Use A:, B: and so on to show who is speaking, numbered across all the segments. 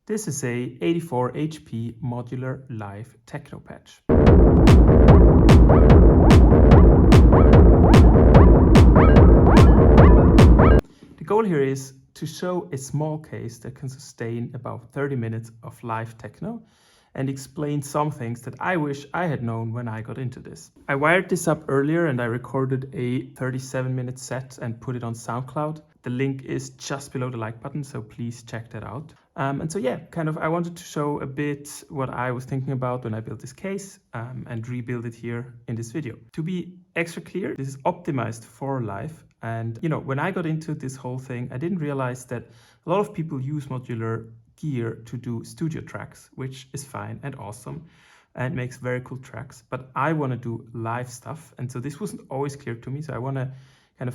A: This is a 84 HP modular live techno patch. The goal here is to show a small case that can sustain about 30 minutes of live techno and explain some things that I wish I had known when I got into this. I wired this up earlier and I recorded a 37-minute set and put it on SoundCloud. The link is just below the like button, so please check that out. And so yeah, I wanted to show a bit what I was thinking about when I built this case and rebuild it here in this video. To be extra clear, this is optimized for live. And when I got into this whole thing, I didn't realize that a lot of people use modular gear to do studio tracks, which is fine and awesome and makes very cool tracks. But I want to do live stuff. And so this wasn't always clear to me. So I want to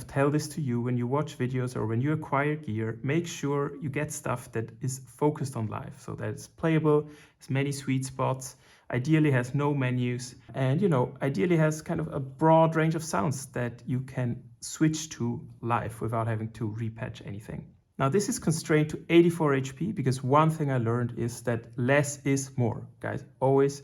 A: tell this to you when you watch videos or when you acquire gear. Make sure you get stuff that is focused on live, so that it's playable, has many sweet spots, ideally has no menus, and ideally has a broad range of sounds that you can switch to live without having to repatch anything. Now this is constrained to 84 HP because one thing I learned is that less is more, guys. Always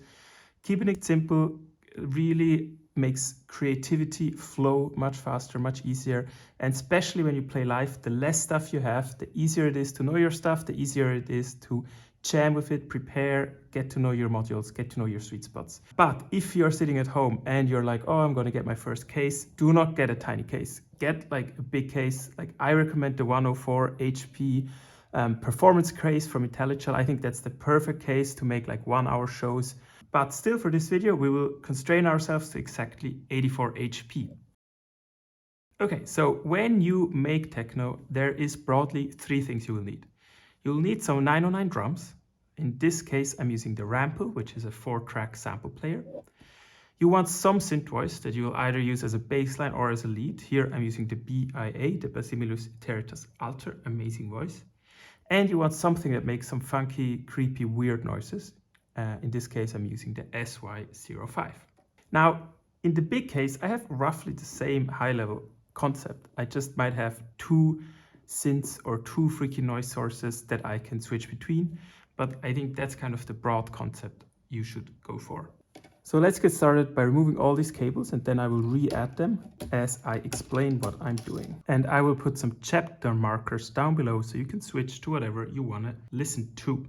A: keeping it simple really makes creativity flow much faster, much easier. And especially when you play live, the less stuff you have, the easier it is to know your stuff, the easier it is to jam with it, prepare, get to know your modules, get to know your sweet spots. But if you're sitting at home and you're like, oh, I'm going to get my first case, do not get a tiny case. Get a big case. I recommend the 104 HP performance case from Iteritas. I think that's the perfect case to make 1 hour shows. But still, for this video, we will constrain ourselves to exactly 84 HP. Okay, so when you make techno, there is broadly 3 things you will need. You'll need some 909 drums. In this case, I'm using the Rample, which is a 4-track sample player. You want some synth voice that you will either use as a bassline or as a lead. Here I'm using the BIA, the Basimilus Iteritas Alter, amazing voice. And you want something that makes some funky, creepy, weird noises. In this case, I'm using the SY05. Now, in the big case, I have roughly the same high-level concept. I just might have 2 synths or 2 freaky noise sources that I can switch between. But I think that's the broad concept you should go for. So let's get started by removing all these cables, and then I will re-add them as I explain what I'm doing. And I will put some chapter markers down below so you can switch to whatever you want to listen to.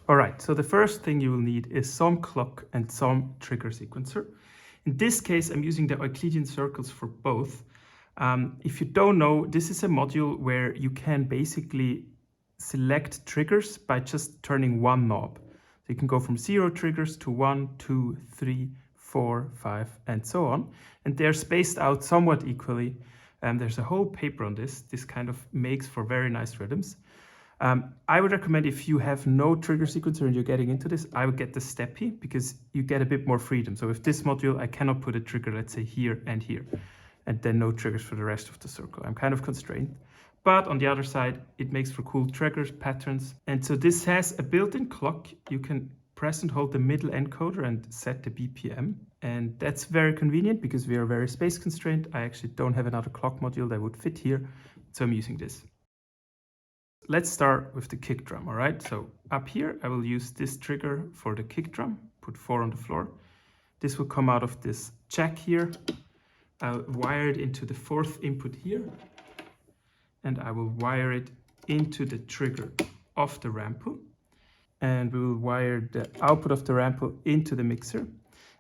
A: Alright, so the first thing you will need is some clock and some trigger sequencer. In this case, I'm using the Eucledian Circles for both. If you don't know, this is a module where you can basically select triggers by just turning one knob. So you can go from 0 triggers to 1, 2, 3, 4, 5, and so on. And they're spaced out somewhat equally. There's a whole paper on this. This makes for very nice rhythms. I would recommend, if you have no trigger sequencer and you're getting into this, I would get the Steppy because you get a bit more freedom. So with this module, I cannot put a trigger, let's say here and here, and then no triggers for the rest of the circle. I'm constrained. But on the other side, it makes for cool triggers, patterns. And so this has a built-in clock. You can press and hold the middle encoder and set the BPM. And that's very convenient because we are very space constrained. I actually don't have another clock module that would fit here, so I'm using this. Let's start with the kick drum, all right? So up here, I will use this trigger for the kick drum, put 4 on the floor. This will come out of this jack here. I'll wire it into the 4th input here, and I will wire it into the trigger of the Rample. And we will wire the output of the Rample into the mixer.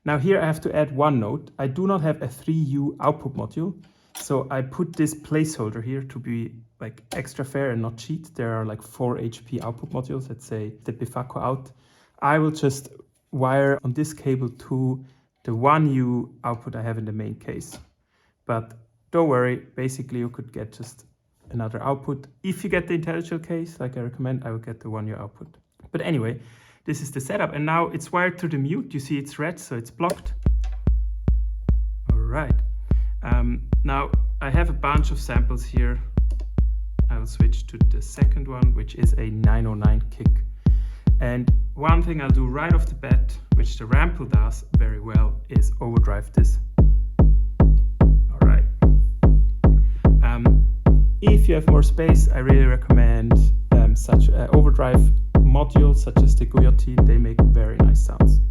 A: Now here I have to add one note. I do not have a 3U output module, so I put this placeholder here to be extra fair and not cheat. There are 4 HP output modules that say the Bifaco out. I will just wire on this cable to the 1U output I have in the main case. But don't worry, basically you could get just another output. If you get the intelligible case, like I recommend, I will get the 1U output. But anyway, this is the setup, and now it's wired to the mute. You see it's red, so it's blocked. All right. Now I have a bunch of samples here. I will switch to the second one, which is a 909 kick. And one thing I'll do right off the bat, which the Rample does very well, is overdrive this. All right. If you have more space, I really recommend such overdrive modules such as the guillotine, they make very nice sounds.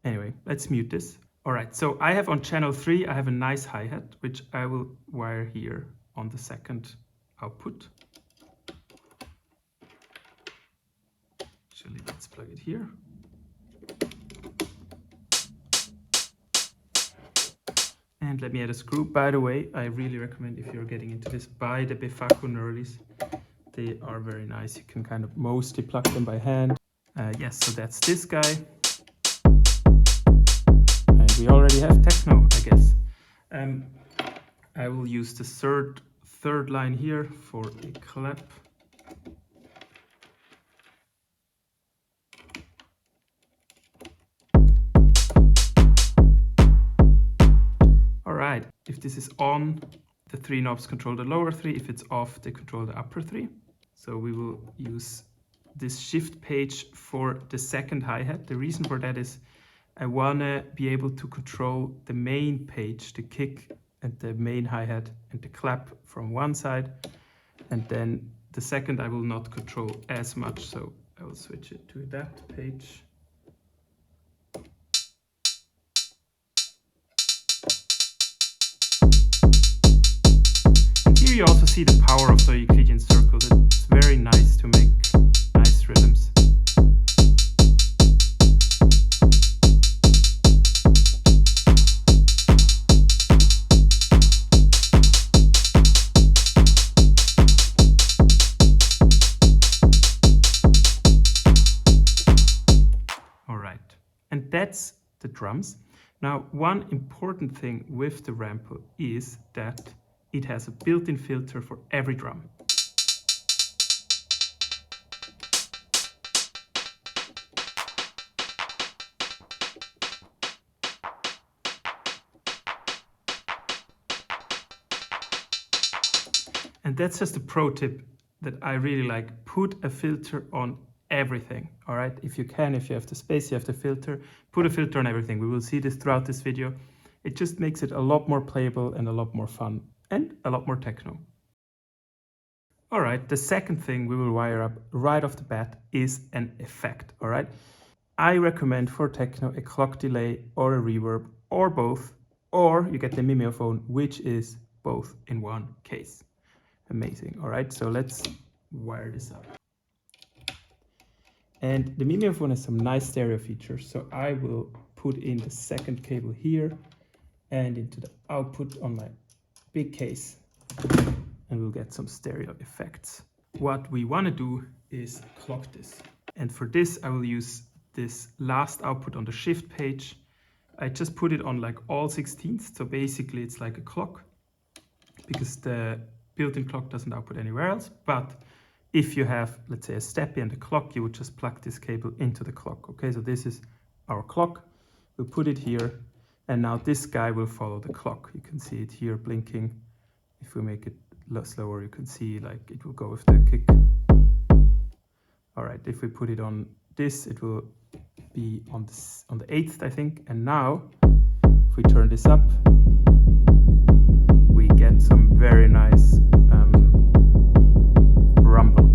A: Anyway, let's mute this. All right, so I have on channel 3, I have a nice hi-hat, which I will wire here on the second output. Actually, let's plug it here. And let me add a screw. By the way, I really recommend, if you're getting into this, buy the Befaco knurlies. They are very nice. You can kind of mostly plug them by hand. Yes, so that's this guy. And we already have Techno, I guess. I will use the third line here for a clap. Alright, if this is on, the 3 knobs control the lower 3. If it's off, they control the upper 3. So we will use this shift page for the second hi-hat. The reason for that is I want to be able to control the main page, the kick and the main hi-hat and the clap from one side. And then the second I will not control as much, so I will switch it to that page. And here you also see the power of the Euclidean Circles. It's very nice to make nice rhythms. And that's the drums. Now, one important thing with the Rample is that it has a built-in filter for every drum. And that's just a pro tip that I really like. Put a filter on everything. All right, if you can, if you have the space, you have the filter, put a filter on everything. We will see this throughout this video. It just makes it a lot more playable and a lot more fun and a lot more techno. All right, the second thing we will wire up right off the bat is an effect. All right, I recommend for techno a clock delay or a reverb or both, or you get the Mimeophone, which is both in one case. Amazing. All right, so let's wire this up. And the Mimeophone has some nice stereo features, so I will put in the second cable here and into the output on my big case, and we'll get some stereo effects. What we want to do is clock this, and for this I will use this last output on the shift page. I just put it on like all 16ths, so basically it's like a clock, because the built-in clock doesn't output anywhere else. But if you have, let's say, a steppy and a clock, you would just plug this cable into the clock. Okay, so this is our clock. We'll put it here, and now this guy will follow the clock. You can see it here blinking. If we make it slower, you can see like it will go with the kick. All right, if we put it on this, it will be on the 8th, I think. And now, if we turn this up, we get some very nice rumble.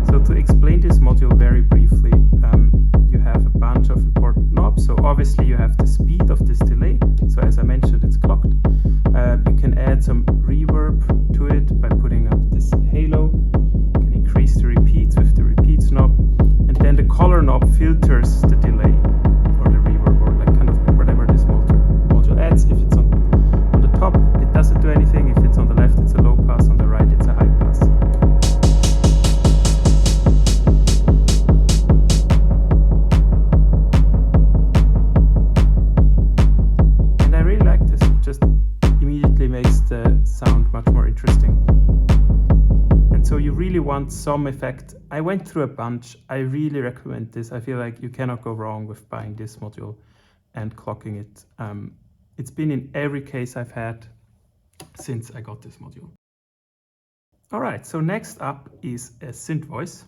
A: So to explain this module very briefly, you have a bunch of important knobs. So obviously you have the speed of this delay. So as I mentioned, it's clocked. You can add some reverb to it by putting up this halo. You can increase the repeats with the repeats knob. And then the color knob filters the delay or the reverb or like kind of whatever this module adds. If it's on the top, it doesn't do anything. If it's on the left, it's a low pass. On the right, it's a high pass. And I really like this. It just immediately makes the sound much more interesting. And so you really want some effect. I went through a bunch. I really recommend this. I feel like you cannot go wrong with buying this module and clocking it. It's been in every case I've had since I got this module. All right, so next up is a synth voice.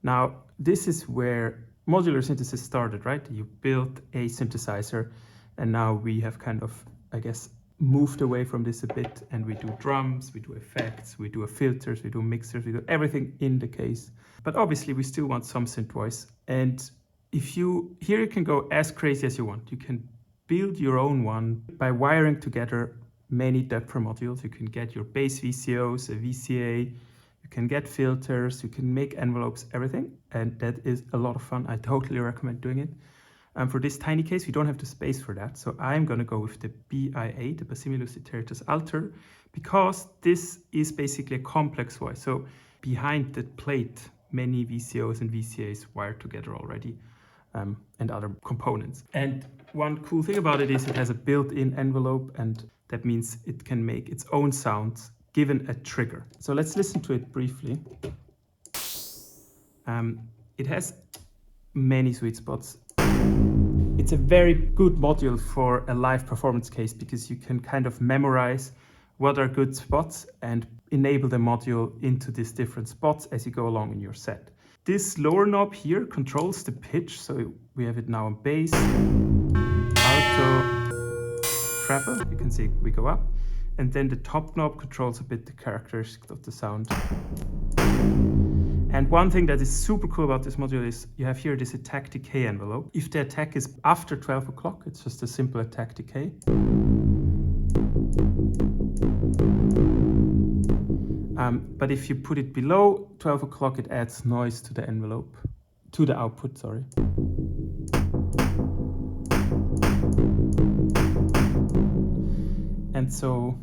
A: Now, this is where modular synthesis started, right? You built a synthesizer, and now we have kind of, I guess, moved away from this a bit, and we do drums, we do effects, we do filters, we do mixers, we do everything in the case. But obviously we still want some synth voice. And here you can go as crazy as you want. You can build your own one by wiring together many Doppler modules. You can get your base VCOs, a VCA, you can get filters, you can make envelopes, everything. And that is a lot of fun. I totally recommend doing it. For this tiny case, we don't have the space for that. So I'm going to go with the BIA, the Basimilus Iteritas Alter, because this is basically a complex voice. So behind the plate, many VCOs and VCAs wired together already, and other components. And one cool thing about it is it has a built-in envelope, and that means it can make its own sounds given a trigger. So let's listen to it briefly. It has many sweet spots. It's a very good module for a live performance case because you can kind of memorize what are good spots and enable the module into these different spots as you go along in your set. This lower knob here controls the pitch, so we have it now on bass, alto, treble, you can see we go up, and then the top knob controls a bit the characteristics of the sound. And one thing that is super cool about this module is you have here this attack decay envelope. If the attack is after 12 o'clock, it's just a simple attack decay. But if you put it below 12 o'clock, it adds noise to the envelope, to the output, sorry. And so,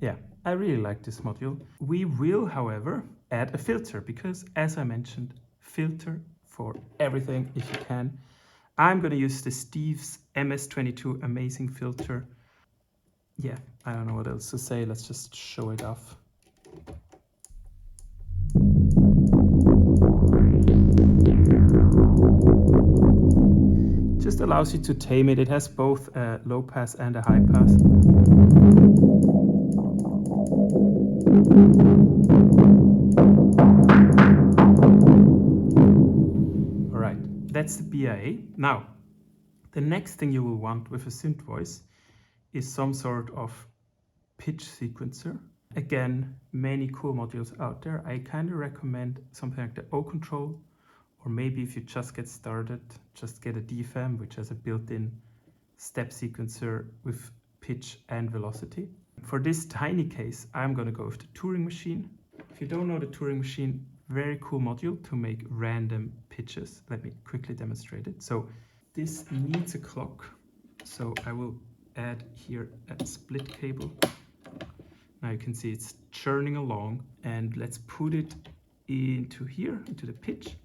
A: yeah, I really like this module. We will, however, add a filter because, as I mentioned, filter for everything if you can. I'm going to use the Steve's MS22 amazing filter. Yeah, I don't know what else to say. Let's just show it off. Just allows you to tame it. It has both a low pass and a high pass. All right, that's the BIA. Now, the next thing you will want with a synth voice is some sort of pitch sequencer. Again, many cool modules out there. I kind of recommend something like the O Control, or maybe if you just get started, just get a DFM, which has a built-in step sequencer with pitch and velocity. For this tiny case, I'm going to go with the Turing machine. If you don't know the Turing machine, very cool module to make random pitches. Let me quickly demonstrate it. So this needs a clock. So I will add here a split cable. Now you can see it's churning along, and let's put it into here, into the pitch.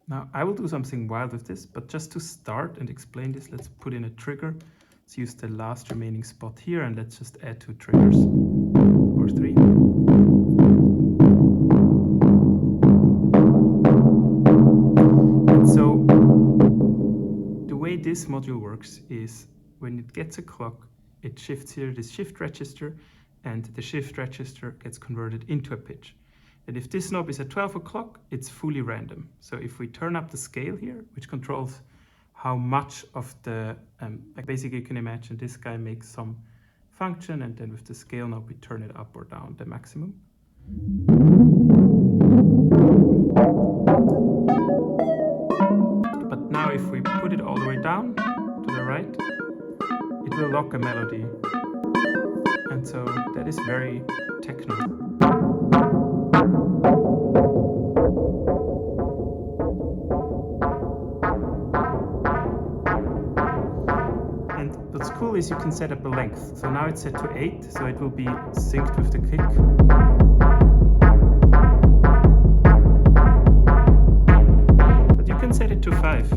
A: Now I will do something wild with this, but just to start and explain this, let's put in a trigger. Let's use the last remaining spot here, and let's just add 2 triggers, or 3. And so the way this module works is when it gets a clock, it shifts here this shift register, and the shift register gets converted into a pitch. And if this knob is at 12 o'clock, it's fully random. So if we turn up the scale here, which controls how much of the, like basically you can imagine this guy makes some function, and then with the scale knob we turn it up or down, the maximum. But now if we put it all the way down to the right, it will lock a melody. And so that is very techno. And what's cool is you can set up a length. So now it's set to 8, so it will be synced with the kick. But you can set it to 5.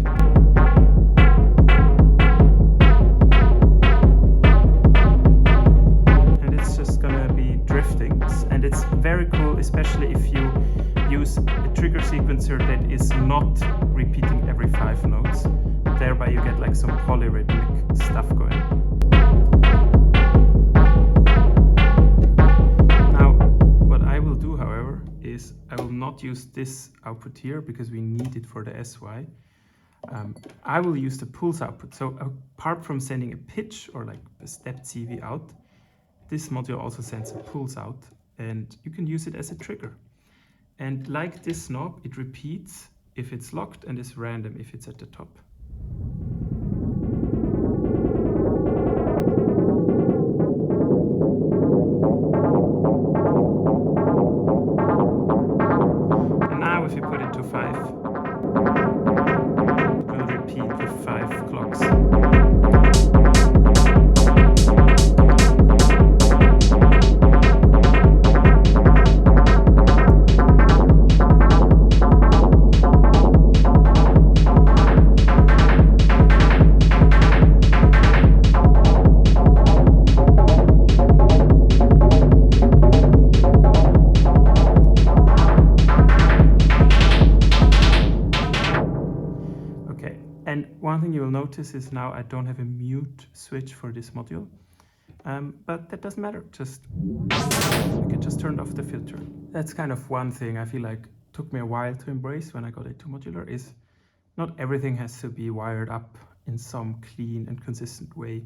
A: And it's very cool, especially if you use a trigger sequencer that is not repeating every 5 notes. Thereby you get like some polyrhythmic stuff going. Now, what I will do, however, is I will not use this output here because we need it for the SY. I will use the pulse output. So apart from sending a pitch or like a stepped CV out, This module also sends a pulse out, and you can use it as a trigger. And like this knob, it repeats if it's locked and is random if it's at the top. And now if you put it to 5, it will repeat with 5 clocks. And one thing you will notice is now I don't have a mute switch for this module, but that doesn't matter. I can just turn off the filter. That's kind of one thing I feel like took me a while to embrace when I got into Modular, is not everything has to be wired up in some clean and consistent way.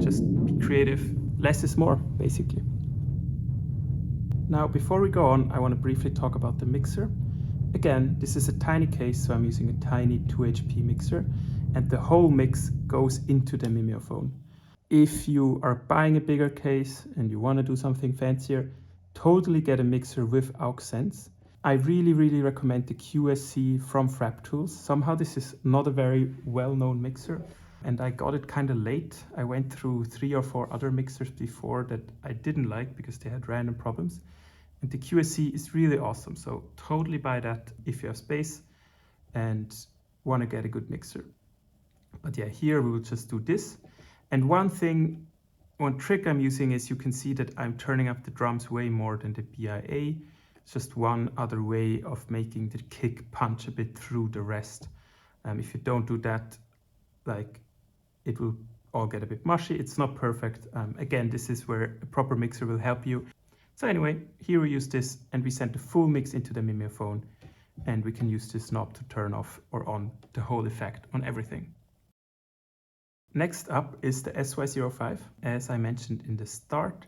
A: Just be creative. Less is more, basically. Now, before we go on, I want to briefly talk about the mixer. Again, this is a tiny case, so I'm using a tiny 2 HP mixer, and the whole mix goes into the Mimeophone. If you are buying a bigger case and you want to do something fancier, totally get a mixer with aux sends. I really recommend the QSC from FrapTools. Somehow this is not a very well-known mixer, and I got it kind of late. I went through 3 or 4 other mixers before that I didn't like because they had random problems. And the QSC is really awesome, so totally buy that if you have space and want to get a good mixer. But yeah, here we will just do this. And one trick I'm using is you can see that I'm turning up the drums way more than the BIA. It's just one other way of making the kick punch a bit through the rest. If you don't do that, like, it will all get a bit mushy. It's not perfect. Again, this is where a proper mixer will help you. So anyway, here we use this and we send the full mix into the Mimeophone, and we can use this knob to turn off or on the whole effect on everything. Next up is the SY05. As I mentioned in the start,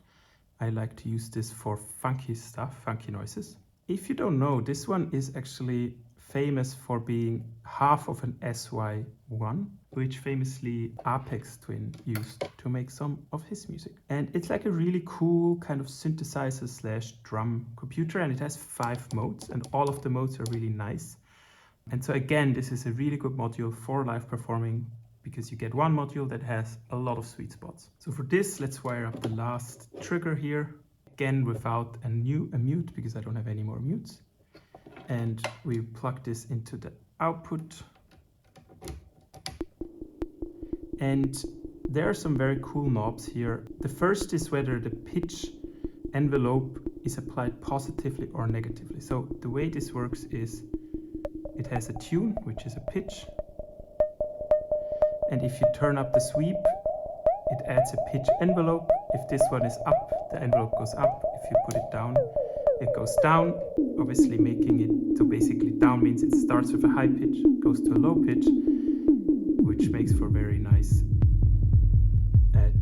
A: I like to use this for funky stuff, funky noises. If you don't know, this one is actually famous for being half of an SY1, which famously Aphex Twin used to make some of his music. And it's like a really cool kind of synthesizer slash drum computer, and it has 5 modes, and all of the modes are really nice. And so again, this is a really good module for live performing because you get one module that has a lot of sweet spots. So for this, let's wire up the last trigger here, again without a mute because I don't have any more mutes. And we plug this into the output. And there are some very cool knobs here. The first is whether the pitch envelope is applied positively or negatively. So the way this works is it has a tune, which is a pitch. And if you turn up the sweep, it adds a pitch envelope. If this one is up, the envelope goes up. If you put it down, it goes down, obviously making it, so basically down means it starts with a high pitch, goes to a low pitch, which makes for very nice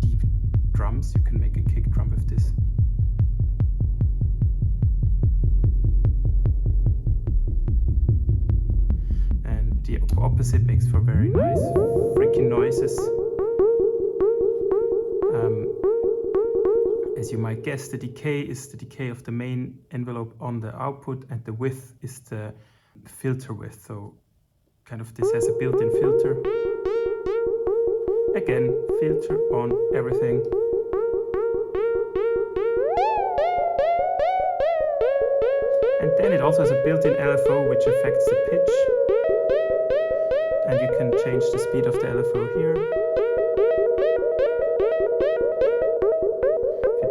A: deep drums. You can make a kick drum with this. And the opposite makes for very nice freaking noises. As you might guess, the decay is the decay of the main envelope on the output, and the width is the filter width. So kind of this has a built-in filter. Again, filter on everything. And then it also has a built-in LFO which affects the pitch. And you can change the speed of the LFO here.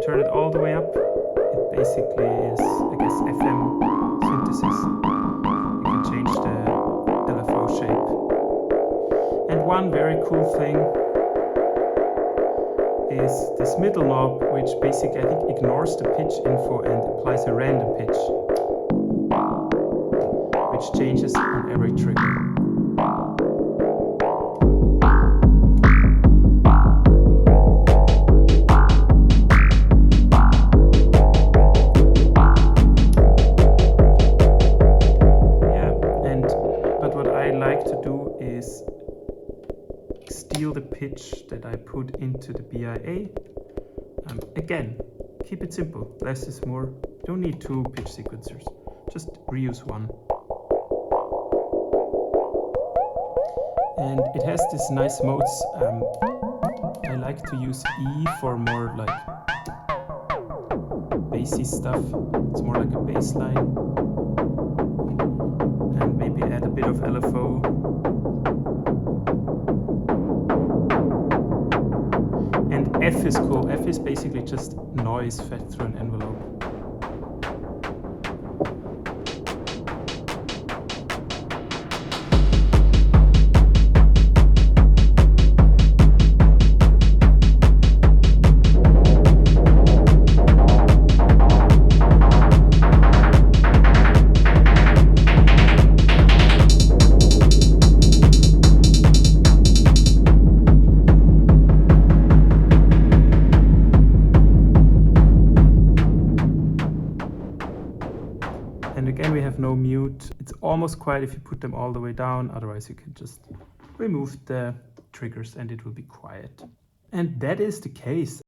A: Turn it all the way up, it basically is, I guess, FM synthesis. You can change the LFO shape. And one very cool thing is this middle knob, which basically, I think, ignores the pitch info and applies a random pitch, which changes on every trigger. pitch that I put into the BIA. Again, keep it simple. Less is more. Don't need 2 pitch sequencers. Just reuse one. And it has these nice modes. I like to use E for more like bassy stuff. It's more like a bass line. And maybe add a bit of LFO. And F is cool. F is basically just noise fed through an envelope. And again, we have no mute. It's almost quiet if you put them all the way down. Otherwise, you can just remove the triggers and it will be quiet. And that is the case.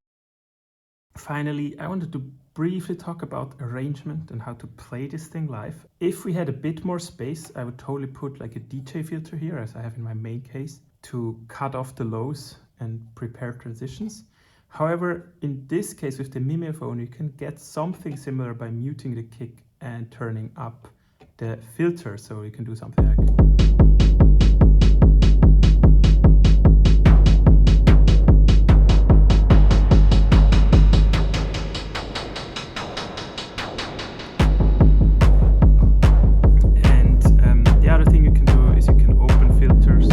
A: Finally, I wanted to briefly talk about arrangement and how to play this thing live. If we had a bit more space, I would totally put like a DJ filter here, as I have in my main case, to cut off the lows and prepare transitions. However, in this case with the Mimeophone, you can get something similar by muting the kick and turning up the filter, so you can do something like the other thing you can do is you can open filters.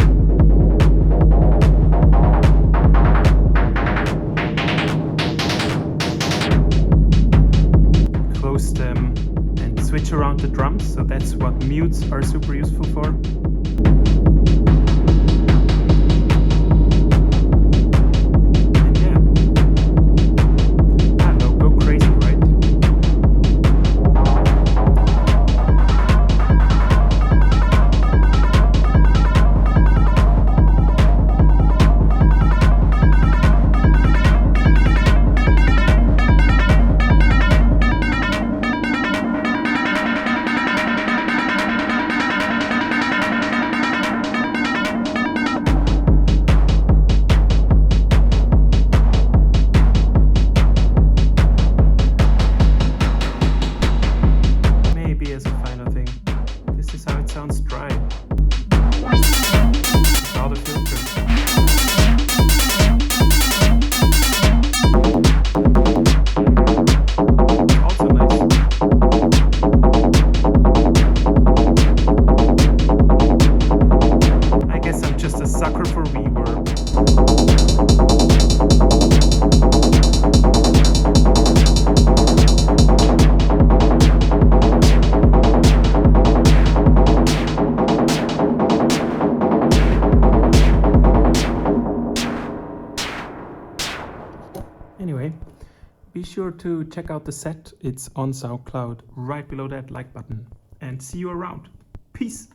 A: Close them and switch around the drums, so that's what mutes are super useful for. And yeah, I don't know, go crazy, right? Sounds dry. Without a filter. Also nice. I guess I'm just a sucker for reverb. Anyway, be sure to check out the set. It's on SoundCloud right below that like button. And see you around. Peace!